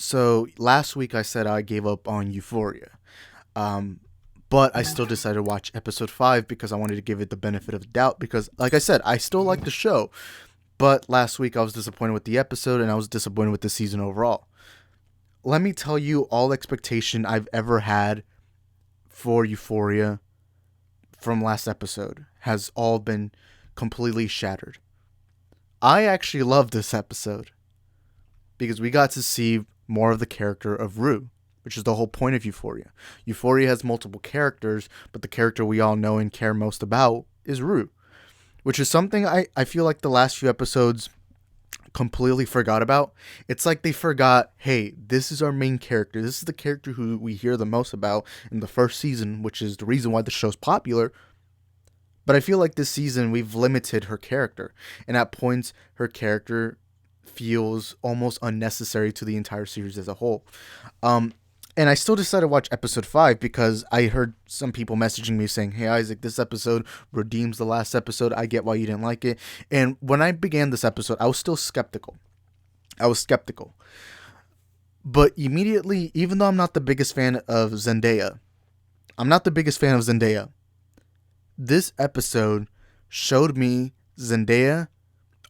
So last week I said I gave up on Euphoria. Um, but I still decided to watch episode 5 because I wanted to give it the benefit of the doubt because like I said, I still like the show. But last week I was disappointed with the episode and I was disappointed with the season overall. Let me tell you, all expectation I've ever had for Euphoria from last episode has all been completely shattered. I actually loved this episode because we got to see more of the character of Rue, which is the whole point of Euphoria. Euphoria has multiple characters, but the character we all know and care most about is Rue, which is something I feel like the last few episodes completely forgot about. It's like they forgot, hey, this is our main character. This is the character who we hear the most about in the first season, which is the reason why the show's popular. But I feel like this season we've limited her character, and at points her character feels almost unnecessary to the entire series as a whole. Um, and I still decided to watch episode 5 because I heard some people messaging me saying, "Hey Isaac, this episode redeems the last episode. I get why you didn't like it." And when I began this episode, I was still skeptical. I was skeptical. But immediately, even though I'm not the biggest fan of Zendaya, I'm not the biggest fan of Zendaya. This episode showed me Zendaya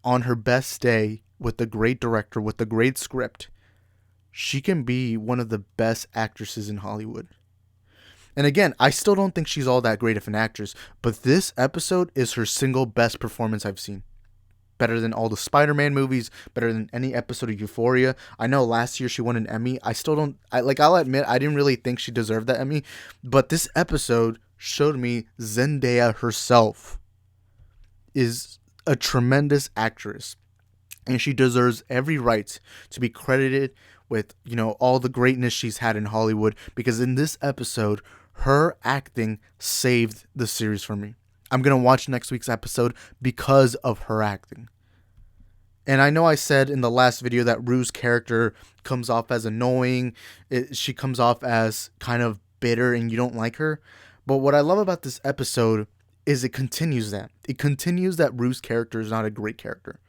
on her best day with a great director, with a great script. She can be one of the best actresses in Hollywood. And again, I still don't think she's all that great of an actress, but this episode is her single best performance I've seen. Better than all the Spider-Man movies, better than any episode of Euphoria. I know last year she won an Emmy. I still don't, I'll admit, I didn't really think she deserved that Emmy, but this episode showed me Zendaya herself is a tremendous actress, and she deserves every right to be credited with, all the greatness she's had in Hollywood, because in this episode her acting saved the series for me. I'm going to watch next week's episode because of her acting. And I know I said in the last video that Rue's character comes off as annoying. She comes off as kind of bitter and you don't like her. But what I love about this episode is it continues that. It continues that Rue's character is not a great character.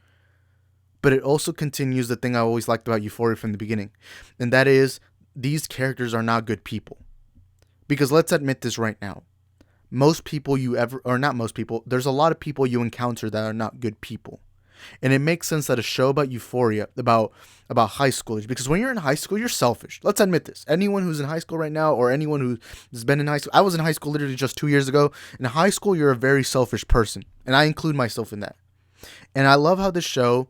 But it also continues the thing I always liked about Euphoria from the beginning. And that is, these characters are not good people. Because let's admit this right now. Most people you ever, or not most people, there's a lot of people you encounter that are not good people. And it makes sense that a show about Euphoria, about high schoolers, because when you're in high school, you're selfish. Let's admit this. Anyone who's in high school right now, or anyone who's been in high school, I was in high school literally just 2 years ago. In high school, you're a very selfish person. And I include myself in that. And I love how this show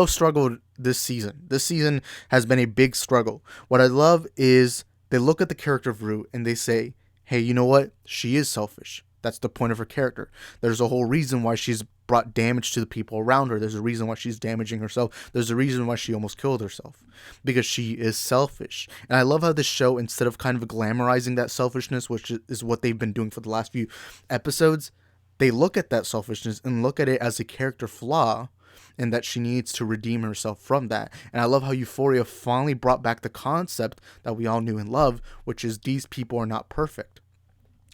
struggled this season. This season has been a big struggle. What I love is they look at the character of Rue and they say, hey, you know what? She is selfish. That's the point of her character. There's a whole reason why she's brought damage to the people around her. There's a reason why she's damaging herself. There's a reason why she almost killed herself. Because she is selfish. And I love how this show, instead of kind of glamorizing that selfishness, which is what they've been doing for the last few episodes, they look at that selfishness and look at it as a character flaw, and that she needs to redeem herself from that. And I love how Euphoria finally brought back the concept that we all knew and loved, which is these people are not perfect.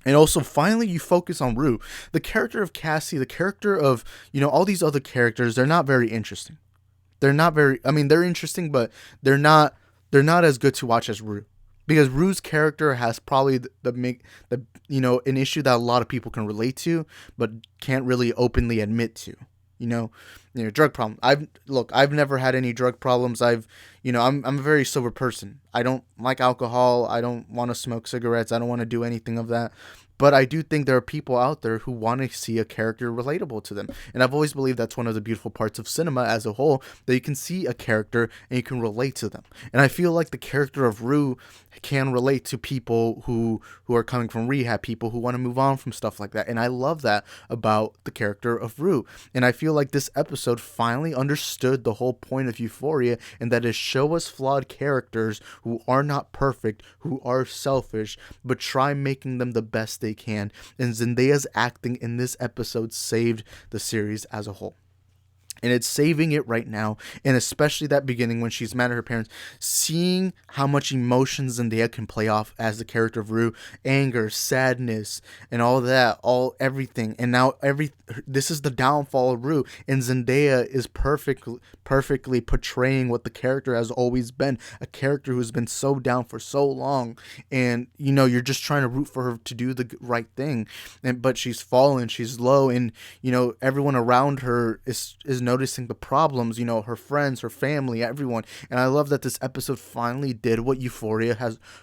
And also, finally, you focus on Rue. The character of Cassie, the character of, all these other characters, they're not very interesting. They're interesting, but they're not as good to watch as Rue. Because Rue's character has probably an issue that a lot of people can relate to, but can't really openly admit to. Drug problem. I've never had any drug problems. I'm a very sober person. I don't like alcohol. I don't want to smoke cigarettes. I don't want to do anything of that. But I do think there are people out there who want to see a character relatable to them. And I've always believed that's one of the beautiful parts of cinema as a whole, that you can see a character and you can relate to them. And I feel like the character of Rue can relate to people who are coming from rehab, people who want to move on from stuff like that. And I love that about the character of Rue. And I feel like this episode finally understood the whole point of Euphoria, and that is show us flawed characters who are not perfect, who are selfish, but try making them the best they can. And Zendaya's acting in this episode saved the series as a whole. and it's saving it right now. And especially that beginning when she's mad at her parents, seeing how much emotions Zendaya can play off as the character of Rue, anger, sadness, and all that, all everything. And now this is the downfall of Rue, and Zendaya is perfectly portraying what the character has always been, a character who's been so down for so long. And you're just trying to root for her to do the right thing, but she's fallen, she's low, and everyone around her is noticing the problems, her friends, her family, everyone. And I love that this episode finally did what Euphoria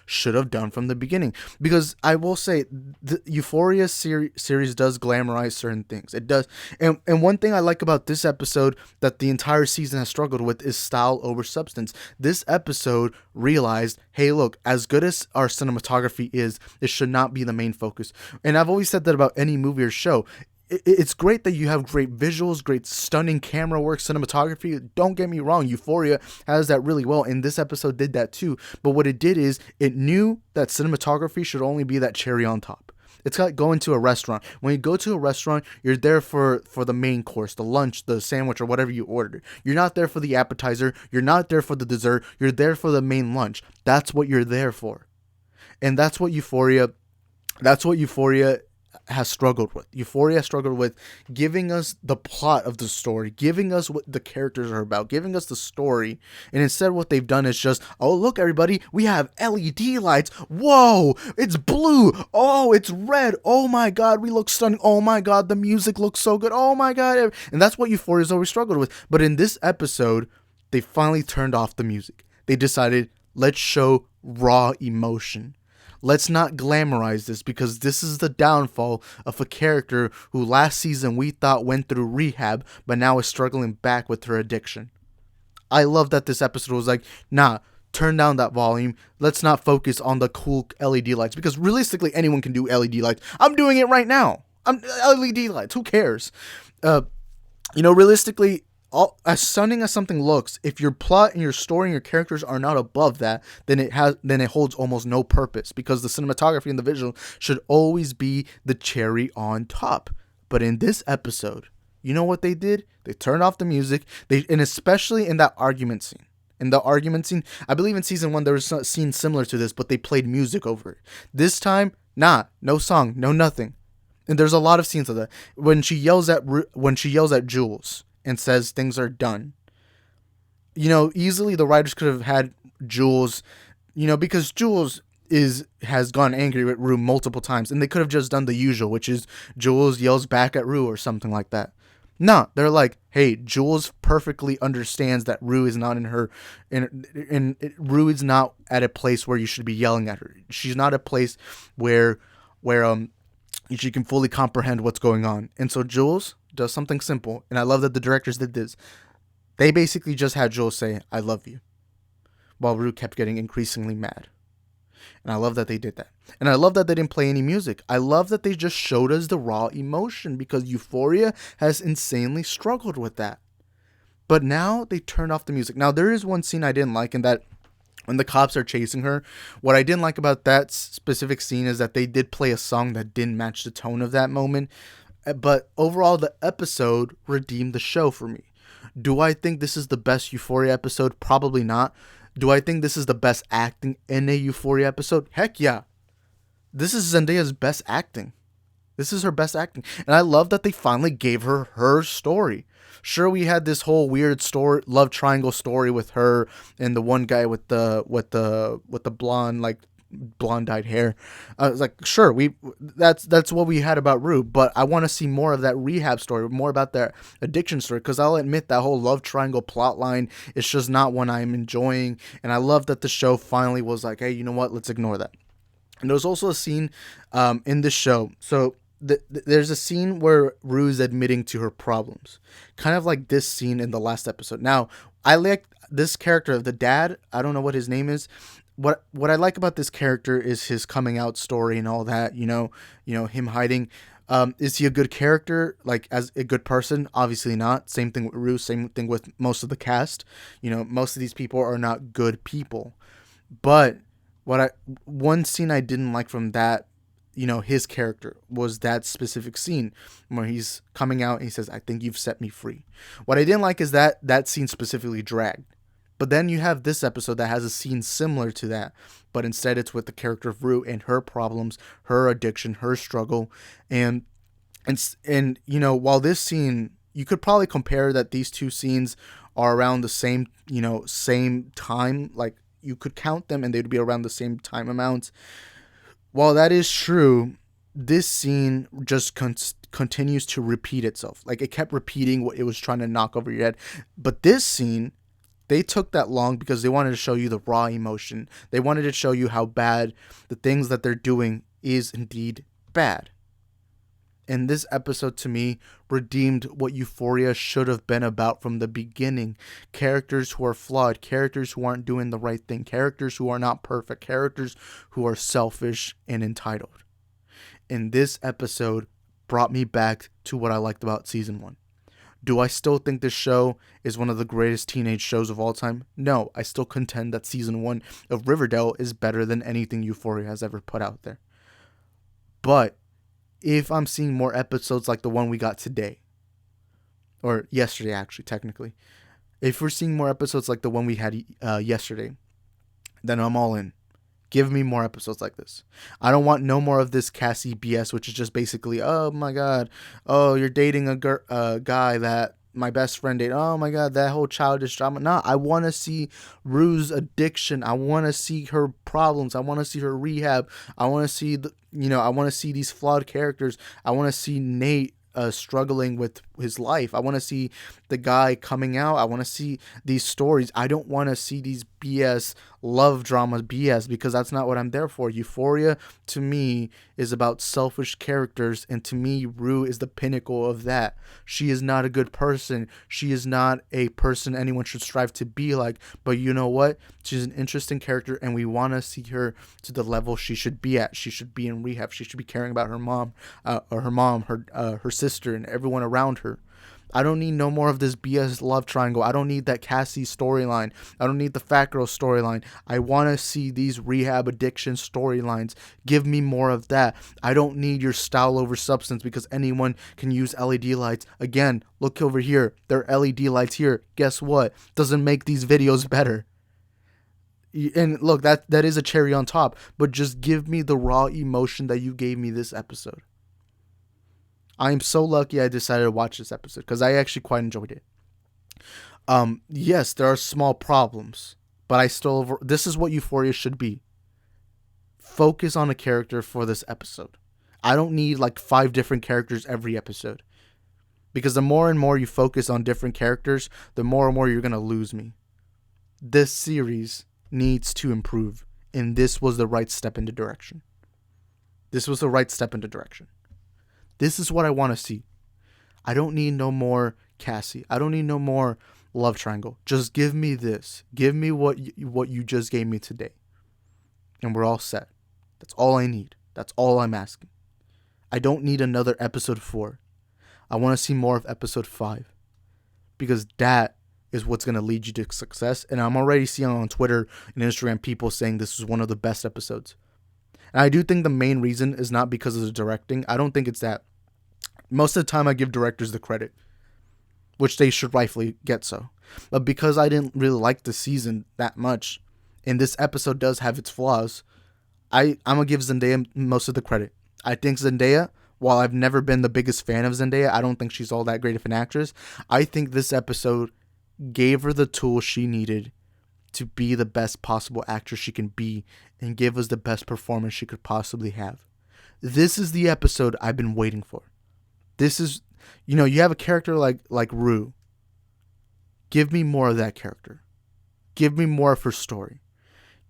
should have done from the beginning. Because I will say, the Euphoria series does glamorize certain things. It does. And one thing I like about this episode that the entire season has struggled with is style over substance. This episode realized, hey, look, as good as our cinematography is, it should not be the main focus. And I've always said that about any movie or show. It's great that you have great visuals, great stunning camera work, cinematography. Don't get me wrong, Euphoria has that really well, and this episode did that too. But what it did is it knew that cinematography should only be that cherry on top. It's like going to a restaurant. When you go to a restaurant, you're there for the main course, the lunch, the sandwich, or whatever you ordered. You're not there for the appetizer. You're not there for the dessert. You're there for the main lunch. That's what you're there for. And that's what Euphoria has struggled with. Euphoria struggled with giving us the plot of the story, giving us what the characters are about, giving us the story. And instead what they've done is just, oh, look, everybody, we have LED lights. Whoa, it's blue. Oh, it's red. Oh my God, we look stunning. Oh my God, the music looks so good. Oh my God. And that's what Euphoria's always struggled with. But in this episode, they finally turned off the music. They decided, let's show raw emotion. Let's not glamorize this, because this is the downfall of a character who last season we thought went through rehab, but now is struggling back with her addiction. I love that this episode was like, nah, turn down that volume. Let's not focus on the cool LED lights, because realistically anyone can do LED lights. I'm doing it right now. I'm LED lights. Who cares? Realistically, as stunning as something looks, if your plot and your story and your characters are not above that, then it holds almost no purpose, because the cinematography and the visual should always be the cherry on top. But in this episode, you know what they did? They turned off the music. And especially in that argument scene. In the argument scene, I believe in season 1 there was a scene similar to this, but they played music over it. This time, no song, no nothing. And there's a lot of scenes of that. When she yells at Jules and says things are done. Easily the writers could have had Jules, because Jules has gone angry with Rue multiple times, and they could have just done the usual, which is Jules yells back at Rue or something like that. No, they're like, hey, Jules perfectly understands that Rue is not Rue is not at a place where you should be yelling at her. She's not a place where she can fully comprehend what's going on. And so Jules does something simple, and I love that the directors did this. They basically just had Jules say, I love you, while Rue kept getting increasingly mad. And I love that they did that. And I love that they didn't play any music. I love that they just showed us the raw emotion, because Euphoria has insanely struggled with that. But now they turned off the music. Now, there is one scene I didn't like, in that when the cops are chasing her, what I didn't like about that specific scene is that they did play a song that didn't match the tone of that moment. But overall, the episode redeemed the show for me. Do I think this is the best Euphoria episode? Probably not. Do I think this is the best acting in a Euphoria episode? Heck yeah. This is Zendaya's best acting. This is her best acting. And I love that they finally gave her story. Sure, we had this whole weird story, love triangle story with her and the one guy with the blonde dyed hair. I was like, sure, that's what we had about Rue, but I want to see more of that rehab story, more about that addiction story, because I'll admit that whole love triangle plot line is just not one I'm enjoying. And I love that the show finally was like, hey, you know what, let's ignore that. And there's also a scene in this show. So there's a scene where Rue is admitting to her problems, kind of like this scene in the last episode. Now, I like this character, the dad. I don't know what his name is. What I like about this character is his coming out story and all that. Him hiding. Is he a good character? Like, as a good person? Obviously not. Same thing with Rue. Same thing with most of the cast. Most of these people are not good people. But one scene I didn't like from that his character was that specific scene where he's coming out and he says, "I think you've set me free." What I didn't like is that scene specifically dragged. But then you have this episode that has a scene similar to that, but instead it's with the character of Rue and her problems, her addiction, her struggle, and while this scene, you could probably compare that these two scenes are around the same time, like you could count them and they'd be around the same time amounts. While that is true, this scene just continues to repeat itself. Like it kept repeating what it was trying to knock over your head. But this scene, they took that long because they wanted to show you the raw emotion. They wanted to show you how bad the things that they're doing is indeed bad. And this episode, to me, redeemed what Euphoria should have been about from the beginning. Characters who are flawed, characters who aren't doing the right thing, characters who are not perfect, characters who are selfish and entitled. And this episode brought me back to what I liked about season 1. Do I still think this show is one of the greatest teenage shows of all time? No, I still contend that season 1 of Riverdale is better than anything Euphoria has ever put out there. But if I'm seeing more episodes like the one we got today, or yesterday actually, technically, if we're seeing more episodes like the one we had yesterday, then I'm all in. Give me more episodes like this. I don't want no more of this Cassie BS, which is just basically, oh my god, oh, you're dating a guy that my best friend dated. Oh my god, that whole childish drama. Nah, I want to see Rue's addiction. I want to see her problems. I want to see her rehab. I want to see I want to see these flawed characters. I want to see Nate struggling with his life. I want to see the guy coming out. I want to see these stories. I don't want to see these BS love dramas BS, because that's not what I'm there for. Euphoria to me is about selfish characters, and to me Rue is the pinnacle of that. She is not a good person. She is not a person anyone should strive to be like, but you know what? She's an interesting character, and we want to see her to the level she should be at. She should be in rehab. She should be caring about her mom, her sister, and everyone around her. I don't need no more of this BS love triangle. I don't need that Cassie storyline. I don't need the fat girl storyline. I want to see these rehab addiction storylines. Give me more of that. I don't need your style over substance, because anyone can use LED lights. Again, look over here. There are LED lights here. Guess what? Doesn't make these videos better. And look, that is a cherry on top. But just give me the raw emotion that you gave me this episode. I am so lucky I decided to watch this episode, because I actually quite enjoyed it. Yes, there are small problems, but this is what Euphoria should be. Focus on a character for this episode. I don't need like 5 different characters every episode, because the more and more you focus on different characters, the more and more you're going to lose me. This series needs to improve, and this was the right step into direction. This was the right step into direction. This is what I want to see. I don't need no more Cassie. I don't need no more love triangle. Just give me this. Give me what you just gave me today. And we're all set. That's all I need. That's all I'm asking. I don't need another episode 4. I want to see more of episode 5. Because that is what's going to lead you to success. And I'm already seeing on Twitter and Instagram people saying this is one of the best episodes. And I do think the main reason is not because of the directing. I don't think it's that. Most of the time I give directors the credit, which they should rightfully get so. But because I didn't really like the season that much, and this episode does have its flaws, I'm going to give Zendaya most of the credit. I think Zendaya, while I've never been the biggest fan of Zendaya, I don't think she's all that great of an actress. I think this episode gave her the tools she needed to be the best possible actress she can be, and give us the best performance she could possibly have. This is the episode I've been waiting for. This is, you have a character like Rue. Give me more of that character. Give me more of her story.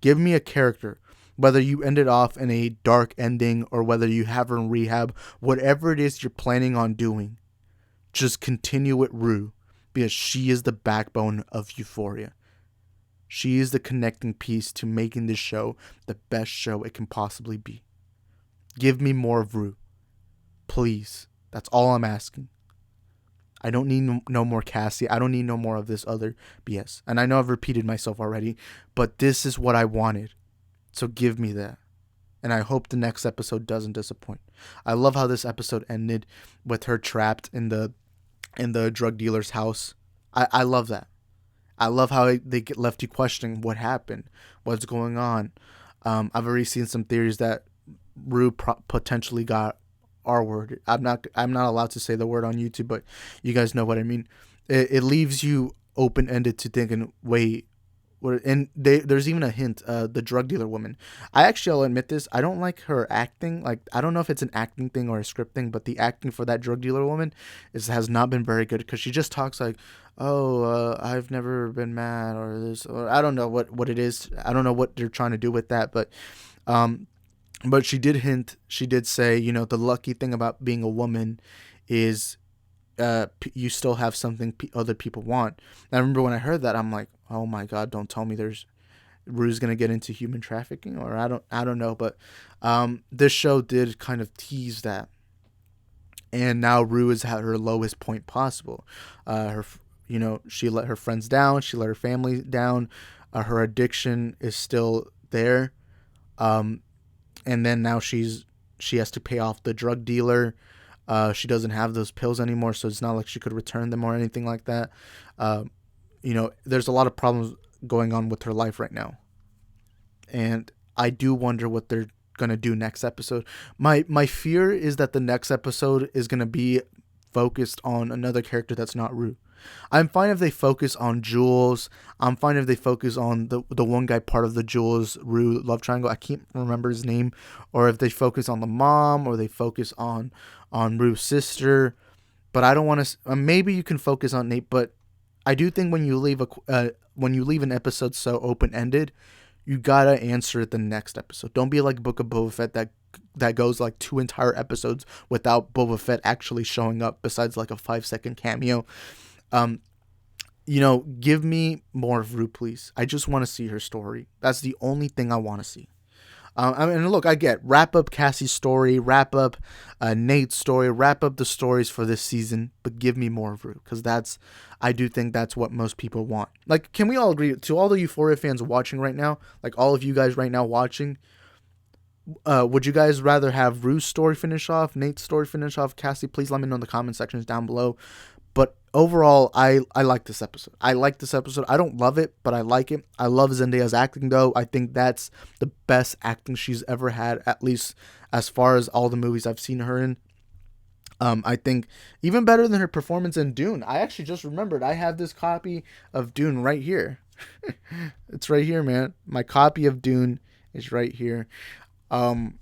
Give me a character, whether you end it off in a dark ending or whether you have her in rehab, whatever it is you're planning on doing, just continue with Rue, because she is the backbone of Euphoria. She is the connecting piece to making this show the best show it can possibly be. Give me more of Rue. Please. That's all I'm asking. I don't need no more Cassie. I don't need no more of this other BS. And I know I've repeated myself already, but this is what I wanted. So give me that. and I hope the next episode doesn't disappoint. I love how this episode ended with her trapped in the drug dealer's house. I love that. I love how they get left you questioning what happened, what's going on. I've already seen some theories that Rue potentially got R word. I'm not allowed to say the word on YouTube, but you guys know what I mean. It leaves you open ended to thinking, wait, and there's even a hint. The drug dealer woman. I'll admit this. I don't like her acting. Like, I don't know if it's an acting thing or a script thing, but the acting for that drug dealer woman has not been very good, because she just talks like, "Oh, I've never been mad," or this, or I don't know what it is. I don't know what they're trying to do with that, um, but she did hint. She did say, the lucky thing about being a woman is you still have something other people want. And I remember when I heard that, I'm like, oh my god, don't tell me Rue's gonna get into human trafficking, or I don't know, but this show did kind of tease that, and now Rue is at her lowest point possible. She let her friends down, she let her family down, her addiction is still there, and then now she has to pay off the drug dealer. She doesn't have those pills anymore, so it's not like she could return them or anything like that. There's a lot of problems going on with her life right now. And I do wonder what they're going to do next episode. My fear is that the next episode is going to be focused on another character that's not Rue. I'm fine if they focus on Jules. I'm fine if they focus on the one guy part of the Jules Rue love triangle. I can't remember his name. Or if they focus on the mom, or they focus on Rue's sister. But I don't want to. Maybe you can focus on Nate. But I do think when you leave an episode so open ended, you gotta answer it the next episode. Don't be like Book of Boba Fett that goes like 2 entire episodes without Boba Fett actually showing up, besides like a 5-second cameo. Give me more of Rue, please. I just want to see her story. That's the only thing I want to see. Look, I get wrap up Cassie's story, wrap up Nate's story, wrap up the stories for this season, but give me more of Rue, because I do think that's what most people want. Like, can we all agree, to all the Euphoria fans watching right now, like all of you guys right now watching, would you guys rather have Rue's story finish off, Nate's story finish off, Cassie? Please let me know in the comment sections down below. But overall, I like this episode. I don't love it, but I like it. I love Zendaya's acting, though. I think that's the best acting she's ever had, at least as far as all the movies I've seen her in. I think even better than her performance in Dune. I actually just remembered I have this copy of Dune right here. It's right here, man. My copy of Dune is right here. And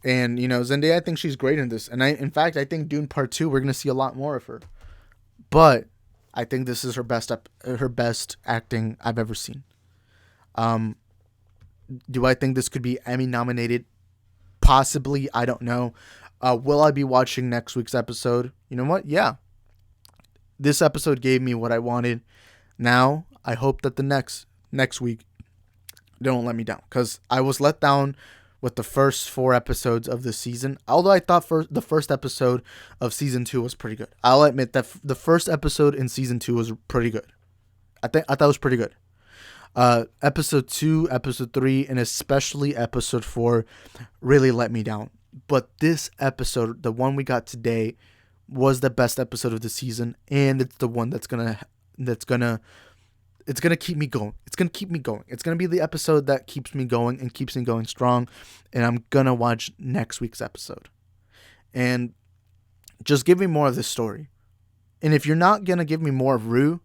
Zendaya, I think she's great in this. And in fact, I think Dune Part 2, we're going to see a lot more of her. But I think this is her best acting I've ever seen. Do I think this could be Emmy nominated? Possibly. I don't know. Will I be watching next week's episode? You know what? Yeah. This episode gave me what I wanted. Now, I hope that the next week they don't let me down, because I was let down with the first 4 episodes of this season. Although I thought the first episode of season 2 was pretty good. I'll admit that the first episode in season 2 was pretty good. I thought it was pretty good. Episode 2, episode 3, and especially episode 4 really let me down. But this episode, the one we got today, was the best episode of the season, and it's the one that's gonna keep me going. It's gonna keep me going. It's gonna be the episode that keeps me going and keeps me going strong. And I'm gonna watch next week's episode. And just give me more of this story. And if you're not gonna give me more of Rue,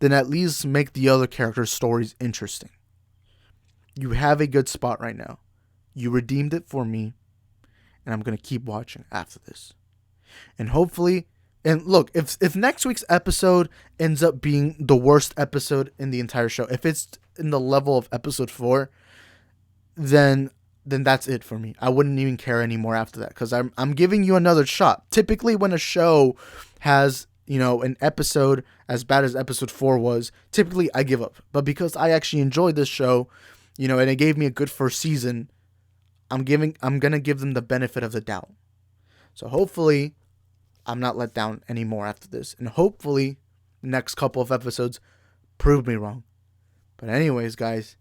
then at least make the other characters' stories interesting. You have a good spot right now. You redeemed it for me, and I'm gonna keep watching after this. And hopefully. And look, if next week's episode ends up being the worst episode in the entire show, if it's in the level of episode 4, then that's it for me. I wouldn't even care anymore after that, because I'm giving you another shot. Typically, when a show has an episode as bad as episode 4 was, typically I give up. But because I actually enjoyed this show, and it gave me a good first season, I'm gonna give them the benefit of the doubt. So hopefully I'm not let down anymore after this. And hopefully the next couple of episodes prove me wrong. But anyways, guys,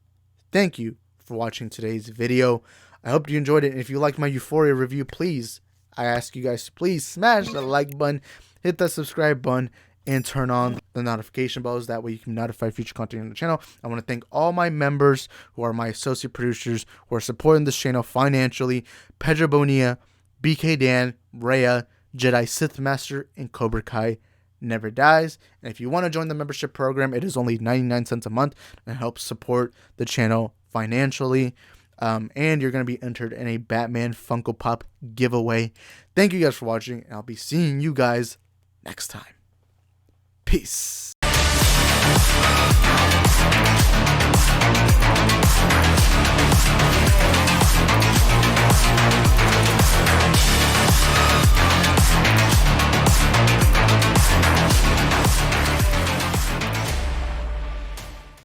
thank you for watching today's video. I hope you enjoyed it. And if you liked my Euphoria review, please, I ask you guys to please smash the like button, hit that subscribe button, and turn on the notification bells. That way you can notify future content on the channel. I want to thank all my members who are my associate producers who are supporting this channel financially. Pedro Bonilla, BK Dan, Rhea, Jedi Sith Master, and Cobra Kai Never Dies. And if you want to join the membership program, it is only 99 cents a month and helps support the channel financially. And you're going to be entered in a Batman Funko Pop giveaway. Thank you guys for watching, and I'll be seeing you guys next time. Peace.